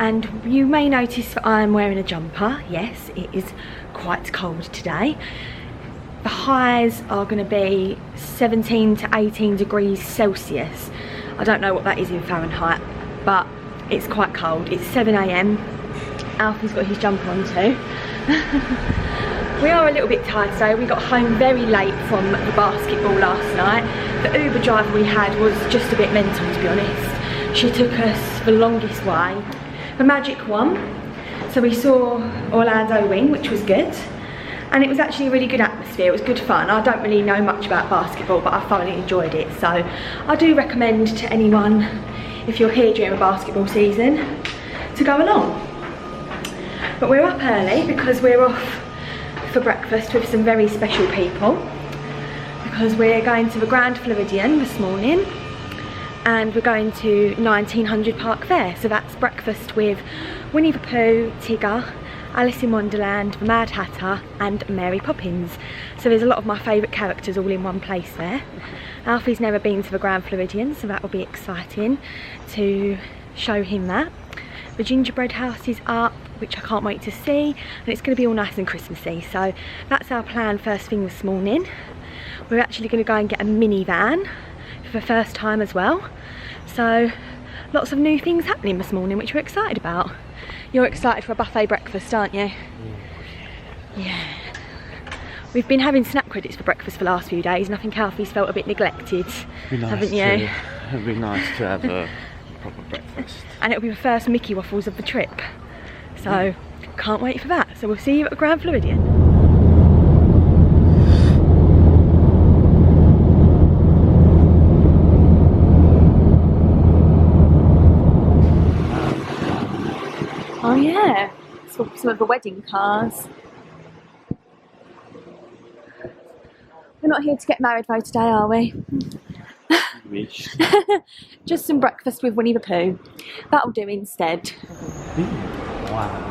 And you may notice that I'm wearing a jumper. Yes, it is quite cold today. The highs are going to be 17 to 18 degrees Celsius. I don't know what that is in Fahrenheit, but it's quite cold. It's 7 AM. Alfie's got his jumper on too. We are a little bit tired today. We got home very late from the basketball last night. The Uber driver we had was just a bit mental, to be honest. She took us the longest way, the magic one. So we saw Orlando win, which was good. And it was actually a really good atmosphere. It was good fun. I don't really know much about basketball, but I thoroughly enjoyed it. So I do recommend to anyone, if you're here during the basketball season, to go along. But we're up early because we're off for breakfast with some very special people, because we're going to the Grand Floridian this morning and we're going to 1900 Park Fair. So that's breakfast with Winnie the Pooh, Tigger, Alice in Wonderland, the Mad Hatter and Mary Poppins. So there's a lot of my favourite characters all in one place there. Alfie's never been to the Grand Floridian, so that will be exciting to show him that. The gingerbread house is up, which I can't wait to see, and it's going to be all nice and Christmassy. So that's our plan first thing this morning. We're actually going to go and get a minivan for the first time as well. So lots of new things happening this morning, which we're excited about. You're excited for a buffet breakfast, aren't you? Yeah. We've been having snap credits for breakfast for the last few days, and I think Alfie's felt a bit neglected, haven't you? It'd be nice to have a proper breakfast. And it'll be the first Mickey waffles of the trip. So, can't wait for that. So we'll see you at the Grand Floridian. Oh yeah, so some of the wedding cars. We're not here to get married though today, are we? Wish. Just some breakfast with Winnie the Pooh. That'll do instead. Wow.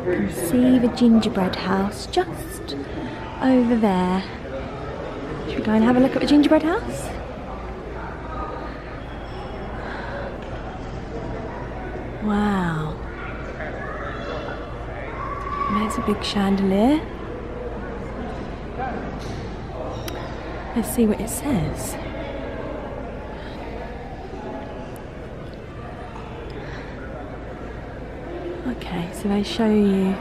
You see the gingerbread house just over there. Should we go and have a look at the gingerbread house? Wow. There's a big chandelier. Let's see what it says. Okay, so they show you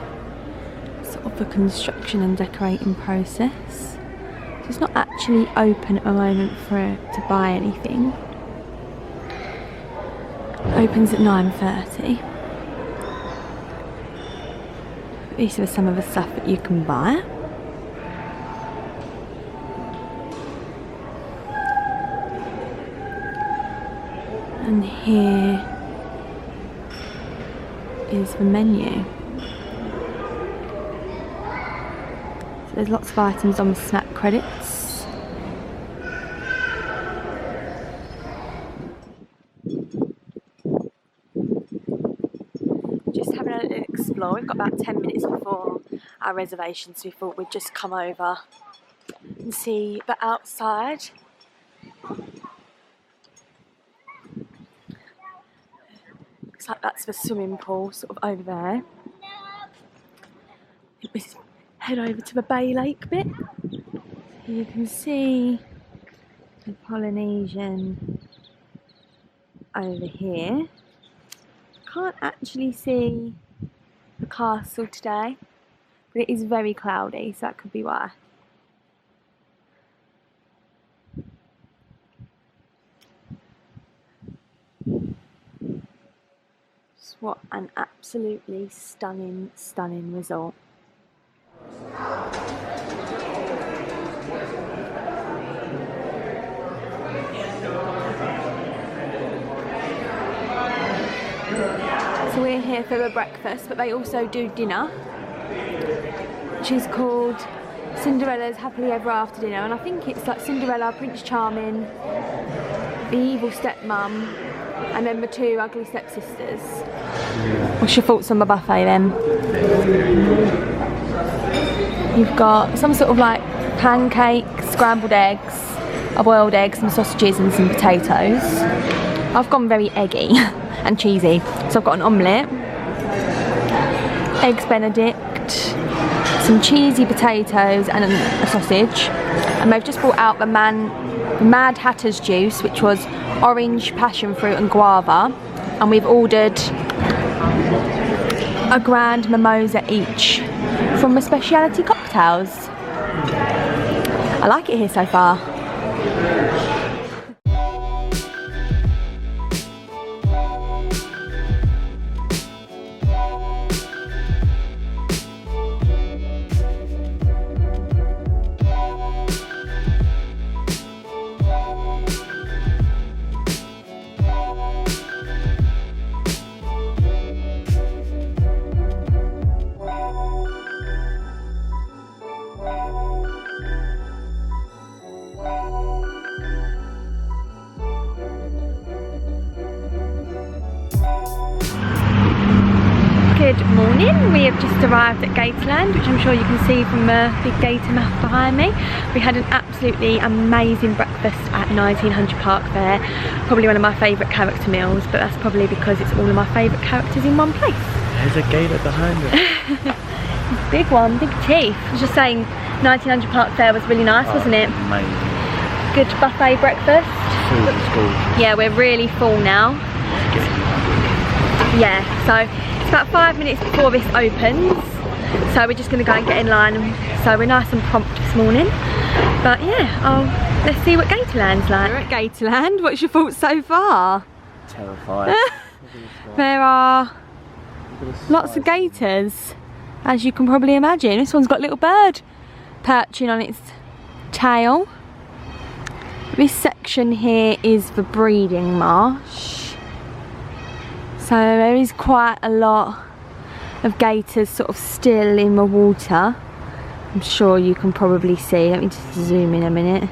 sort of the construction and decorating process. So it's not actually open at the moment to buy anything. It opens at 9:30. These are some of the stuff that you can buy. And here is the menu. So there's lots of items on the snap credits. Just having a little explore. We've got about 10 minutes before our reservation, so we thought we'd just come over and see the outside. Looks like that's the swimming pool, sort of over there. Let's head over to the Bay Lake bit. So you can see the Polynesian over here. Can't actually see the castle today, but it is very cloudy, so that could be why. What an absolutely stunning, stunning resort. So we're here for the breakfast, but they also do dinner, which is called Cinderella's Happily Ever After Dinner, and I think it's like Cinderella, Prince Charming, the evil stepmom, And then the two ugly stepsisters. What's your thoughts on the buffet then? You've got some sort of like pancakes, scrambled eggs, a boiled egg, some sausages and some potatoes. I've gone very eggy and cheesy. So I've got an omelette, eggs Benedict, some cheesy potatoes and a sausage. And they've just brought out the Mad Hatter's juice, which was orange, passion fruit and guava. And we've ordered a grand mimosa each from the speciality cocktails. I like it here so far. Good morning, we have just arrived at Gatorland, which I'm sure you can see from the big Gator map behind me. We had an absolutely amazing breakfast at 1900 Park there. Probably one of my favourite character meals, but that's probably because it's all of my favourite characters in one place. There's a gator behind us. Big one, big teeth. I was just saying 1900 Park Fair was really nice, wasn't it? Amazing. Good buffet breakfast. Food is gorgeous. Yeah, we're really full now. Yeah, so it's about 5 minutes before this opens, so we're just going to go and get in line, so we're nice and prompt this morning. But yeah, let's see what Gatorland's like. We're at Gatorland. What's your thoughts so far? Terrifying. There are lots of gators, as you can probably imagine. This one's got a little bird perching on its tail. This section here is the breeding marsh. So there is quite a lot of gators sort of still in the water. I'm sure you can probably see. Let me just zoom in a minute.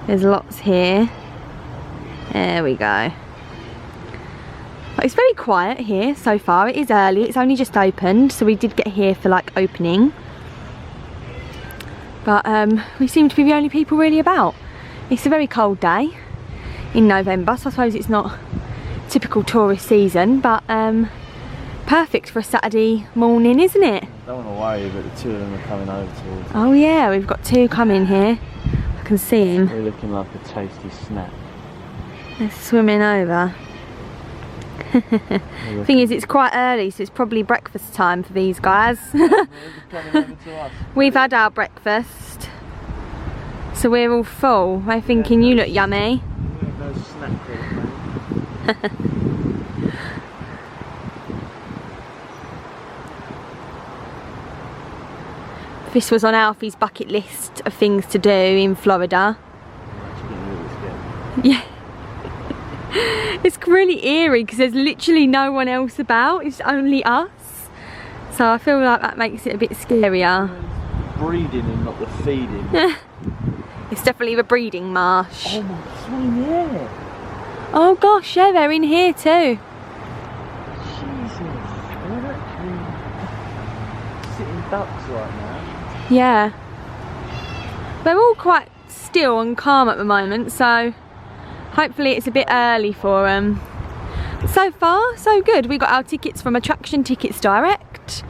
There's lots here. There we go. But it's very quiet here so far. It is early. It's only just opened, so we did get here for like opening. But we seem to be the only people really about. It's a very cold day in November, so I suppose it's not typical tourist season, but perfect for a Saturday morning, isn't it? Don't want to worry, but the two of them are coming over towards us. Oh yeah, we've got two coming here. I can see them. They're looking like a tasty snack. They're swimming over. Thing is, it's quite early, so it's probably breakfast time for these guys. We've had our breakfast, so we're all full. They're thinking you look yummy. No snack. This was on Alfie's bucket list of things to do in Florida. Yeah. It's really eerie because there's literally no one else about, it's only us. So I feel like that makes it a bit scarier. Breeding and not the feeding. It's definitely the breeding marsh. Oh my god, yeah. Oh gosh, yeah, they're in here too. Jesus, they're actually sitting ducks right now. Yeah. They're all quite still and calm at the moment, so hopefully it's a bit early for them. So far, so good. We got our tickets from Attraction Tickets Direct,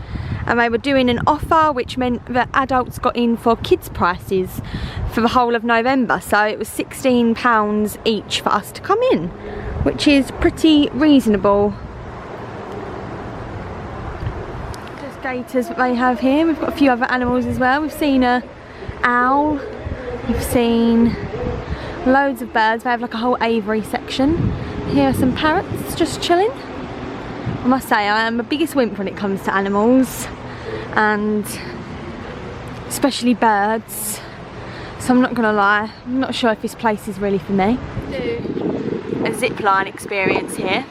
and they were doing an offer which meant that adults got in for kids prices for the whole of November, so it was £16 each for us to come in, which is pretty reasonable. Just gators that they have here. We've got a few other animals as well. We've seen a owl, we've seen loads of birds. They have like a whole aviary section. Here are some parrots just chilling. I must say, I am the biggest wimp when it comes to animals, and especially birds, so I'm not gonna lie, I'm not sure if this place is really for me. A zip line experience here,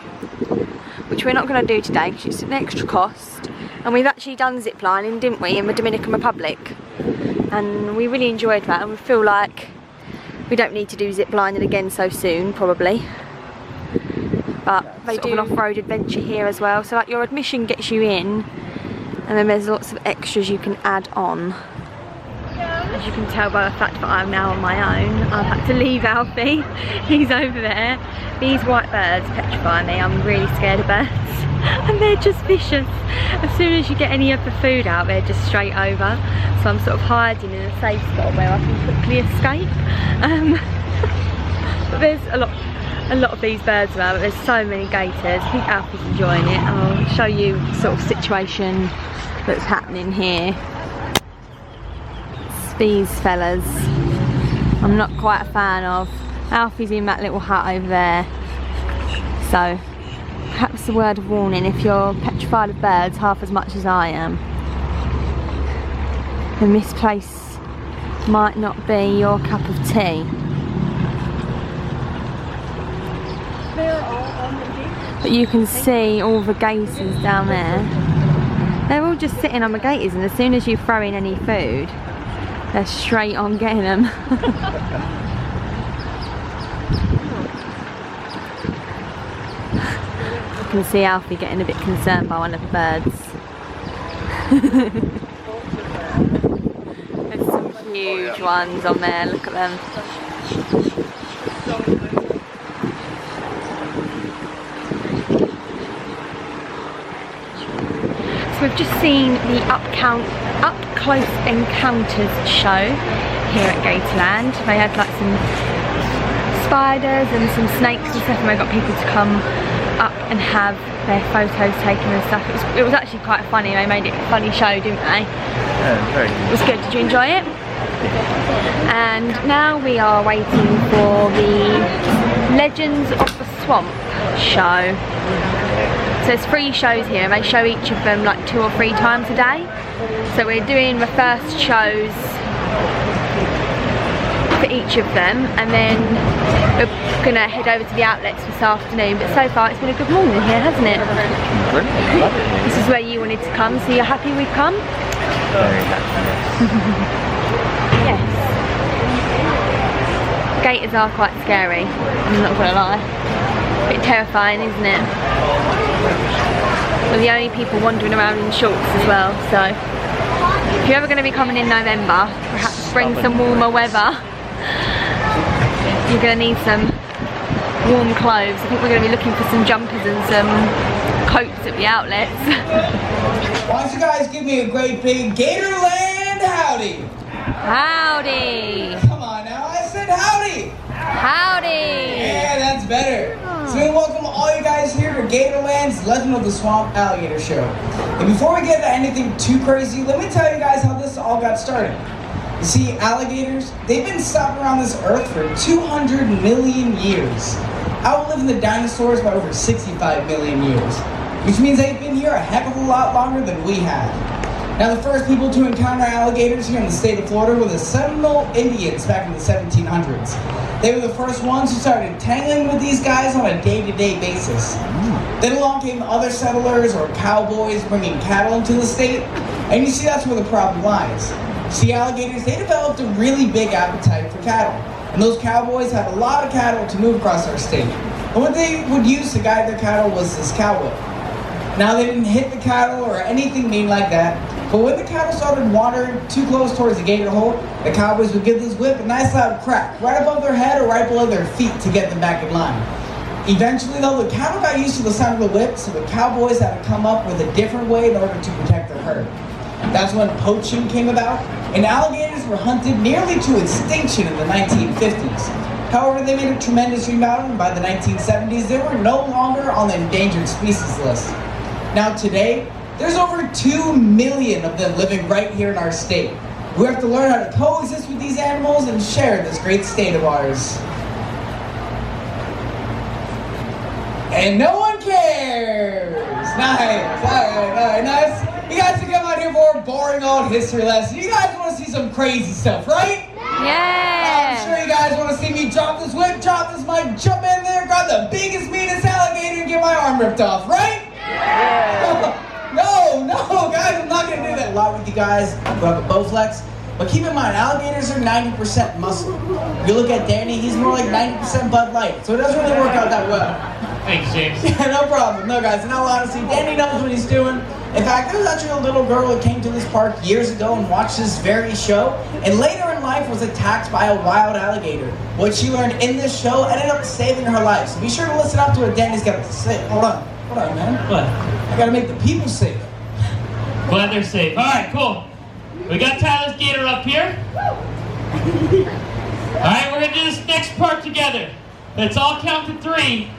which we're not gonna do today because it's an extra cost, and we've actually done zip lining, didn't we, in the Dominican Republic, and we really enjoyed that, and we feel like we don't need to do zip lining again so soon, probably. but they do an off-road adventure here as well. So like your admission gets you in, and then there's lots of extras you can add on. As you can tell by the fact that I'm now on my own, I've had to leave Alfie. He's over there. These white birds petrify me. I'm really scared of birds. And they're just vicious. As soon as you get any of the food out, they're just straight over. So I'm sort of hiding in a safe spot where I can quickly escape. But there's a lot of these birds around, but there's so many gators. I think Alfie's enjoying it. I'll show you the sort of situation that's happening here. It's these fellas I'm not quite a fan of. Alfie's in that little hut over there. So perhaps a word of warning if you're petrified of birds half as much as I am, then this place might not be your cup of tea. But you can see all the gators down there. They're all just sitting on the gators, and as soon as you throw in any food, they're straight on getting them. You can see Alfie getting a bit concerned by one of the birds. There's some huge ones on there, look at them. So we've just seen the up close encounters show here at Gatorland. They had like some spiders and some snakes and stuff, and they got people to come up and have their photos taken and stuff. It was actually quite funny. They made it a funny show, didn't they? Yeah, very good. It was good. Did you enjoy it? And now we are waiting for the Legends of the Swamp show. So there's 3 shows here, and they show each of them like 2 or 3 times a day. So we're doing the first shows for each of them, and then we're gonna head over to the outlets this afternoon. But so far it's been a good morning here, hasn't it? This is where you wanted to come, so you're happy we've come? Very happy, Yes. Gators are quite scary, I'm not gonna lie. A bit terrifying, isn't it? We're the only people wandering around in shorts as well, so if you're ever going to be coming in November, perhaps bring some warmer weather. You're going to need some warm clothes. I think we're going to be looking for some jumpers and some coats at the outlets. Why don't you guys give me a great big Gatorland howdy? Howdy! Come on now, I said howdy! Howdy! Yeah, that's better. So we welcome all you guys here to Gatorland's Legend of the Swamp Alligator Show. And before we get into anything too crazy, let me tell you guys how this all got started. You see, alligators, they've been stopping around this earth for 200 million years. Outliving the dinosaurs by over 65 million years, which means they've been here a heck of a lot longer than we have. Now, the first people to encounter alligators here in the state of Florida were the Seminole Indians back in the 1700s. They were the first ones who started tangling with these guys on a day-to-day basis. Then along came other settlers or cowboys bringing cattle into the state, and you see that's where the problem lies. See, alligators, they developed a really big appetite for cattle, and those cowboys had a lot of cattle to move across our state. And what they would use to guide their cattle was this cow whip. Now, they didn't hit the cattle or anything mean like that, but when the cattle started wandering too close towards the gator hole, the cowboys would give this whip a nice loud crack right above their head or right below their feet to get them back in line. Eventually, though, the cattle got used to the sound of the whip, so the cowboys had to come up with a different way in order to protect their herd. That's when poaching came about, and alligators were hunted nearly to extinction in the 1950s. However, they made a tremendous rebound, and by the 1970s, they were no longer on the endangered species list. Now today, there's over 2 million of them living right here in our state. We have to learn how to coexist with these animals and share this great state of ours. And no one cares! Nice, alright, nice. You guys can come out here for a boring old history lesson. You guys want to see some crazy stuff, right? Yeah! I'm sure you guys want to see me drop this whip, drop this mic, jump in there, grab the biggest, meanest alligator and get my arm ripped off, right? Yeah. No, guys, I'm not going to do that. A lot with you guys who have a Bowflex. But keep in mind, alligators are 90% muscle. If you look at Danny, he's more like 90% Bud Light. So it doesn't really work out that well. Thanks, James. Yeah, no problem. No, guys, in all honesty, Danny knows what he's doing. In fact, there was actually a little girl who came to this park years ago and watched this very show, and later in life was attacked by a wild alligator. What she learned in this show ended up saving her life. So be sure to listen up to what Danny's got to say. Hold on, man. What? I gotta make the people safe. Glad they're safe. All right, cool. We got Tyler's gator up here. All right, we're gonna do this next part together. Let's all count to 3,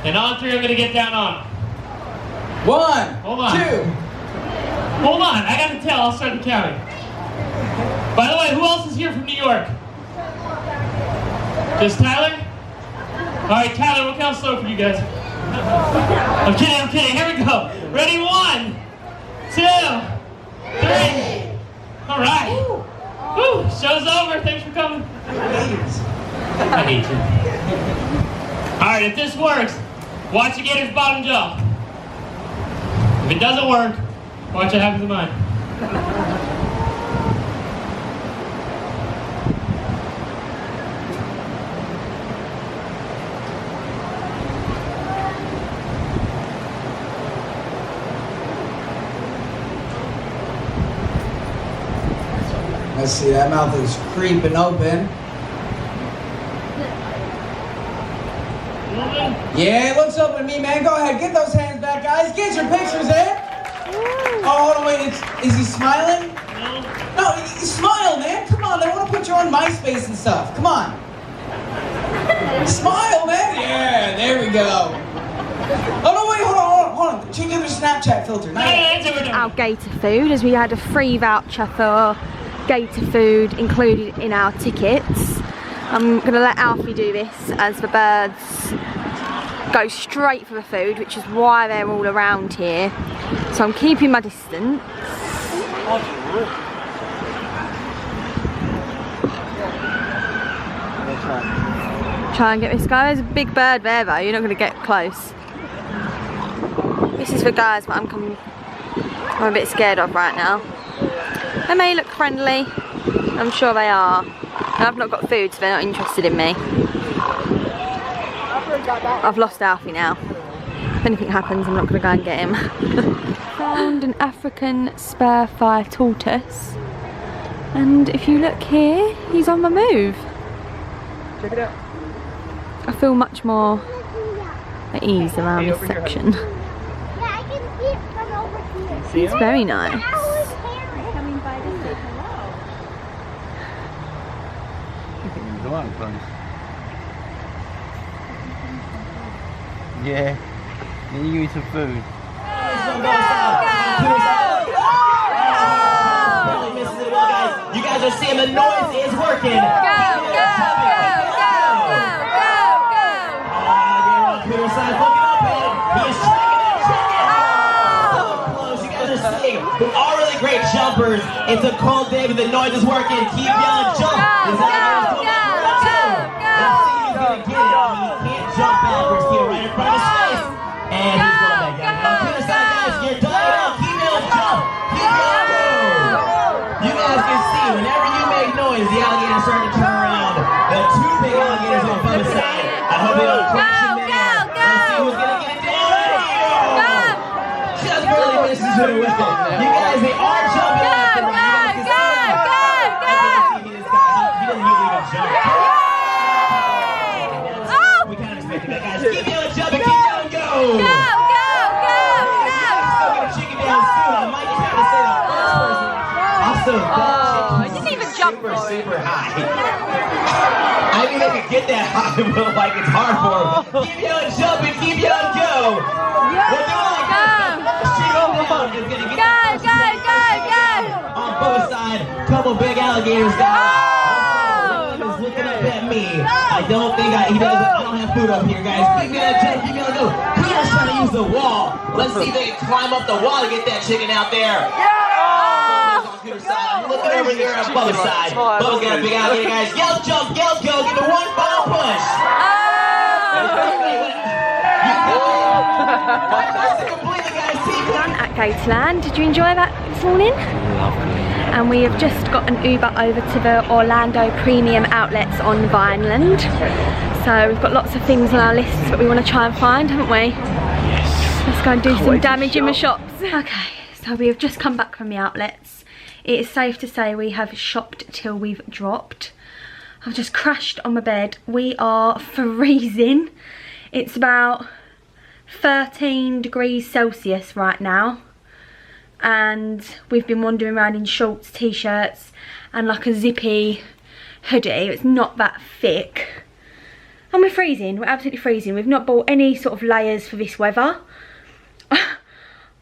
and on 3 I'm gonna get down on. 1, Hold on. 2. Hold on, I gotta tell. I'll start the counting. By the way, who else is here from New York? Just Tyler? All right, Tyler, we'll count slow for you guys. I'm kidding. Here we go. Ready? 1, 2, 3. All right. Woo, show's over. Thanks for coming. I hate you. All right, if this works, watch the gator's bottom jaw. If it doesn't work, watch what happens to mine. Let's see, that mouth is creeping open. Yeah, it looks open to me, man. Go ahead, get those hands back, guys. Get your pictures in. Oh, hold on, wait. Is he smiling? No, smile, man. Come on, they want to put you on MySpace and stuff. Come on. Smile, man. Yeah, there we go. Oh, no, wait, hold on. Change your Snapchat filter. Our Gator food, as we had a free voucher for Gator food included in our tickets. I'm going to let Alfie do this as the birds go straight for the food, which is why they're all around here. So I'm keeping my distance. Try and get this guy. There's a big bird there though, you're not going to get close. This is the guys that I'm a bit scared of right now. They may look friendly, I'm sure they are. And I've not got food, so they're not interested in me. I've lost Alfie now. If anything happens, I'm not going to go and get him. Found an African spur thigh tortoise. And if you look here, he's on the move. Check it out. I feel much more at ease around this section. Yeah, I can see it from over here. See It's very nice. How is Harry coming by to say hello? Go on, friends. Yeah. Then you eat some food. You guys are seeing the noise is working. Who are really great jumpers. It's a cold day, but the noise is working. Keep yelling, jump. Let's see who's gonna get it. I mean, he can't jump backwards. Keep it right in front of his face. And he's going back down. On the other side, guys, you're done now. Keep yelling, jump. Keep yelling, go. You guys can see, whenever you make noise, the alligators start to turn around. The two big alligators on both sides. I hope they don't crash in midair. Let's see who's gonna get it down. Just barely misses her with it. You guys, they are jumping after him. You guys can see. He doesn't usually even jump. We kind of expected that, guys. Keep yelling, jump, and keep yelling, go. Still gonna chicken down soon. I might just have to say the first person. Also, I didn't even jump for it. super high. I mean, they could get that high, but like it's hard for them. Keep yelling, jump, and keep yelling, go. We're doing like this. Chicken down is gonna get on both sides. Couple big alligators, guys. Is looking up at me. I don't think I don't have food up here, guys. Keep yelling, jump, keep yelling, go. Peter's trying to use the wall. Let's see if they can climb up the wall to get that chicken out there. I'm looking over here on Bubba's side. Bubba's got a big alligator, guys. Yell, jump, yell, go. Give it one final push. At Gatorland, did you enjoy that this morning? Lovely. and we have just got an Uber over to the Orlando Premium Outlets on Vineland. So we've got lots of things on our lists that we want to try and find, haven't we? Yes. Let's go and do some damage in the shops. Okay, so we have just come back from the outlets. It is safe to say we have shopped till we've dropped. I've just crashed on my bed. We are freezing. It's about 13 degrees Celsius right now. And we've been wandering around in shorts, t-shirts and like a zippy hoodie. It's not that thick. And we're freezing, we're absolutely freezing. We've not bought any sort of layers for this weather.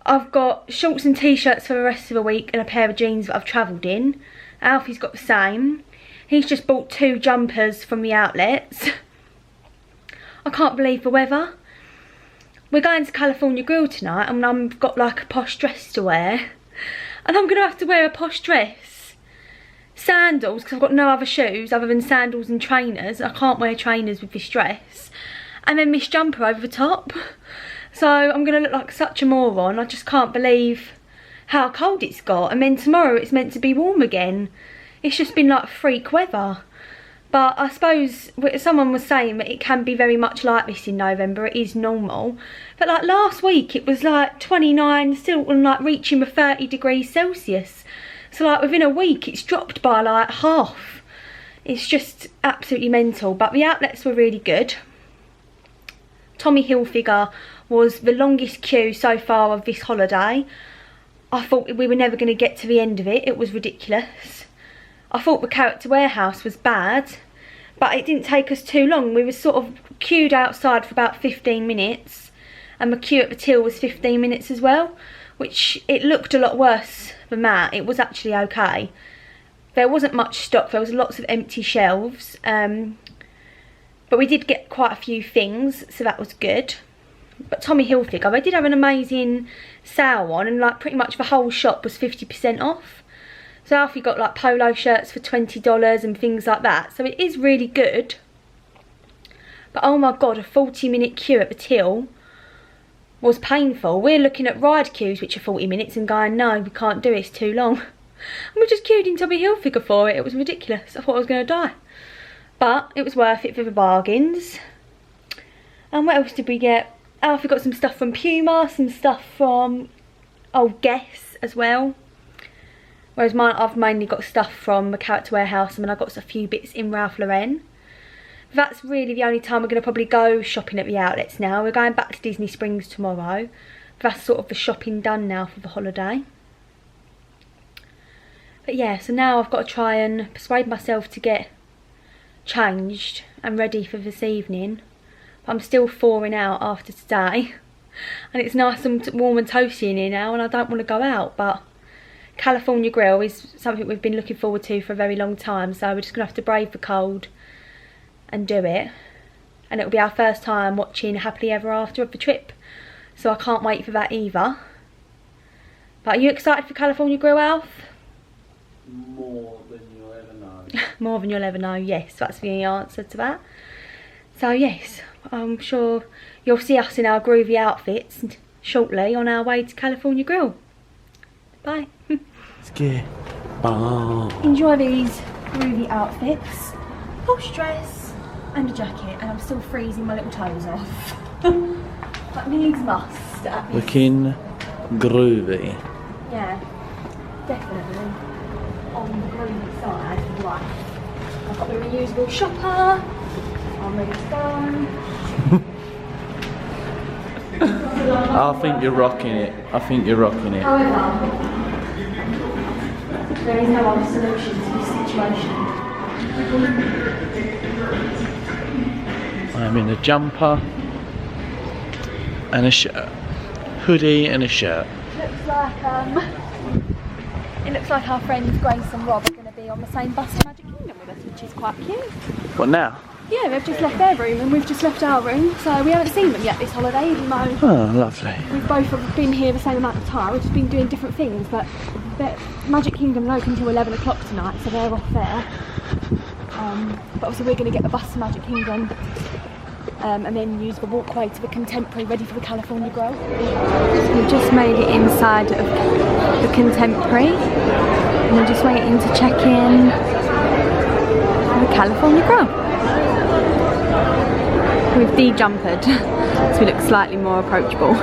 I've got shorts and t-shirts for the rest of the week and a pair of jeans that I've travelled in. Alfie's got the same. He's just bought 2 jumpers from the outlets. I can't believe the weather. We're going to California Grill tonight and I've got like a posh dress to wear. And I'm going to have to wear a posh dress. Sandals, because I've got no other shoes other than sandals and trainers. I can't wear trainers with this dress. And then this jumper over the top. So I'm going to look like such a moron. I just can't believe how cold it's got. And then tomorrow it's meant to be warm again. It's just been like freak weather. But I suppose someone was saying that it can be very much like this in November. It is normal. But like last week it was like 29 still and like reaching the 30 degrees Celsius. So like within a week it's dropped by like half. It's just absolutely mental. But the outlets were really good. Tommy Hilfiger was the longest queue so far of this holiday. I thought we were never going to get to the end of it. It was ridiculous. I thought the Character Warehouse was bad, but it didn't take us too long. We were sort of queued outside for about 15 minutes, and the queue at the till was 15 minutes as well, which it looked a lot worse than that. It was actually okay. There wasn't much stock. There was lots of empty shelves, but we did get quite a few things, so that was good. But Tommy Hilfiger, they did have an amazing sale on, and like pretty much the whole shop was 50% off. So Alfie got like polo shirts for $20 and things like that. So it is really good. But oh my god, a 40-minute queue at the till was painful. We're looking at ride queues which are 40 minutes and going, no, we can't do it, it's too long. And we just queued in Tommy Hilfiger for it. It was ridiculous. I thought I was going to die. But it was worth it for the bargains. And what else did we get? Alfie got some stuff from Puma, some stuff from Guess as well. Whereas mine, I've mainly got stuff from the Character Warehouse, and then I got a few bits in Ralph Lauren. That's really the only time we're going to probably go shopping at the outlets now. We're going back to Disney Springs tomorrow. That's sort of the shopping done now for the holiday. But yeah, so now I've got to try and persuade myself to get changed and ready for this evening. But I'm still thawing out after today. And it's nice and warm and toasty in here now, and I don't want to go out, but California Grill is something we've been looking forward to for a very long time, so we're just going to have to brave the cold and do it. And it'll be our first time watching Happily Ever After of the trip, so I can't wait for that either. But are you excited for California Grill, Alf? More than you'll ever know. More than you'll ever know, yes, that's the answer to that. So yes, I'm sure you'll see us in our groovy outfits shortly on our way to California Grill. Bye. Enjoy these groovy outfits. Posh dress and a jacket, and I'm still freezing my little toes off. That needs must at this. Looking groovy. Yeah, definitely on the groovy side of life. I've got the reusable shopper. I'm ready to go. I think you're rocking it. I think you're rocking it. However, there is no other solution to this situation. I'm in a jumper and a shirt. Hoodie and a shirt. It looks like our friends Grace and Rob are going to be on the same bus to Magic Kingdom with us, which is quite cute. What now? Yeah, they've just left their room and we've just left our room, so we haven't seen them yet this holiday, even though Oh, lovely. we've both been here the same amount of time. We've just been doing different things, but Magic Kingdom's open until 11 o'clock tonight, so they're off there. But obviously we're going to get the bus to Magic Kingdom and then use the walkway to the Contemporary, ready for the California Grill. So we've just made it inside of the Contemporary, and we're just waiting to check in for the California Grill. We've de-jumpered, so we look slightly more approachable.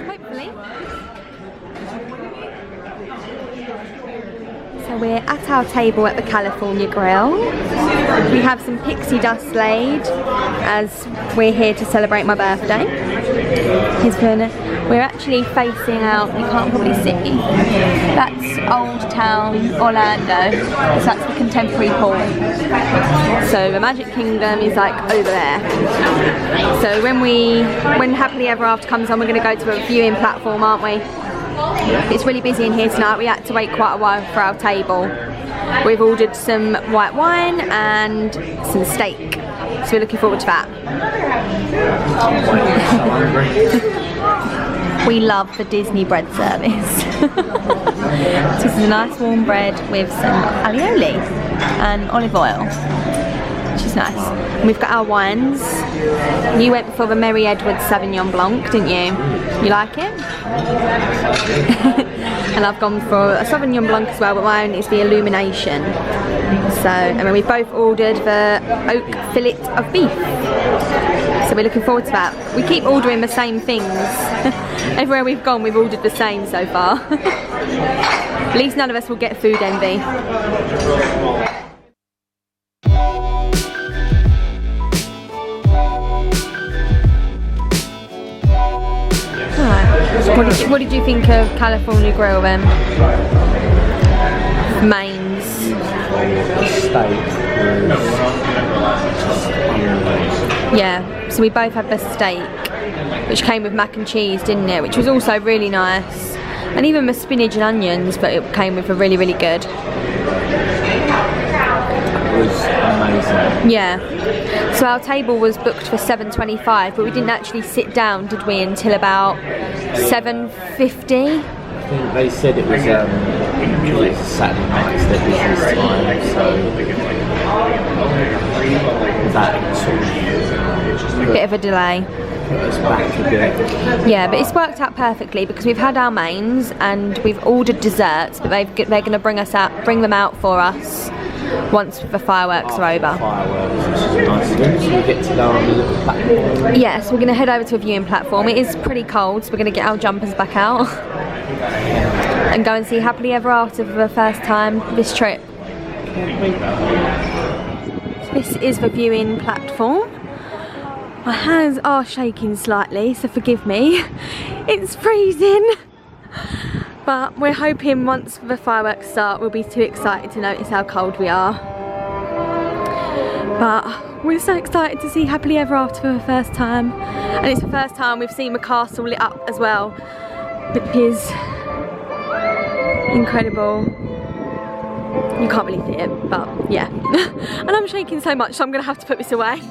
Hopefully. So we're at our table at the California Grill. We have some pixie dust laid as we're here to celebrate my birthday. We're actually facing out, you can't probably see, that's Old Town Orlando, so that's the Contemporary pool. So the Magic Kingdom is like over there. So when Happily Ever After comes on, we're going to go to a viewing platform, aren't we? It's really busy in here tonight. We had to wait quite a while for our table. We've ordered some white wine and some steak, so we're looking forward to that. We love the Disney bread service. This is a nice warm bread with some alioli and olive oil, which is nice. And we've got our wines. You went for the Mary Edwards Sauvignon Blanc, didn't you? You like it? And I've gone for a Sauvignon Blanc as well, but mine is the Illumination. So, and then we've both ordered the oak fillet of beef. So we're looking forward to that. We keep ordering the same things. Everywhere we've gone, we've ordered the same so far. At least none of us will get food envy. What did you think of California Grill then? Mains. Yeah, so we both had the steak, which came with mac and cheese, didn't it? Which was also really nice. And even the spinach and onions, but it came with a really, really good. It was amazing. Yeah. So our table was booked for 7:25, but we didn't actually sit down, did we, until about 7:50? I think they said it was a Saturday night, it's their business time, so that sort of Bit of a delay. put us back a bit. Yeah, but it's worked out perfectly because we've had our mains and we've ordered desserts, but they're going to bring them out for us once the fireworks are over. Fireworks, which is nice of them, so we get to go on the little platform. Yes, we're going to head over to a viewing platform. It is pretty cold, so we're going to get our jumpers back out and go and see Happily Ever After for the first time this trip. This is the viewing platform. My hands are shaking slightly, so forgive me. It's freezing. But we're hoping once the fireworks start, we'll be too excited to notice how cold we are. But we're so excited to see Happily Ever After for the first time. And it's the first time we've seen the castle lit up as well, which is incredible. You can't really see it, but yeah. And I'm shaking so much, so I'm gonna have to put this away.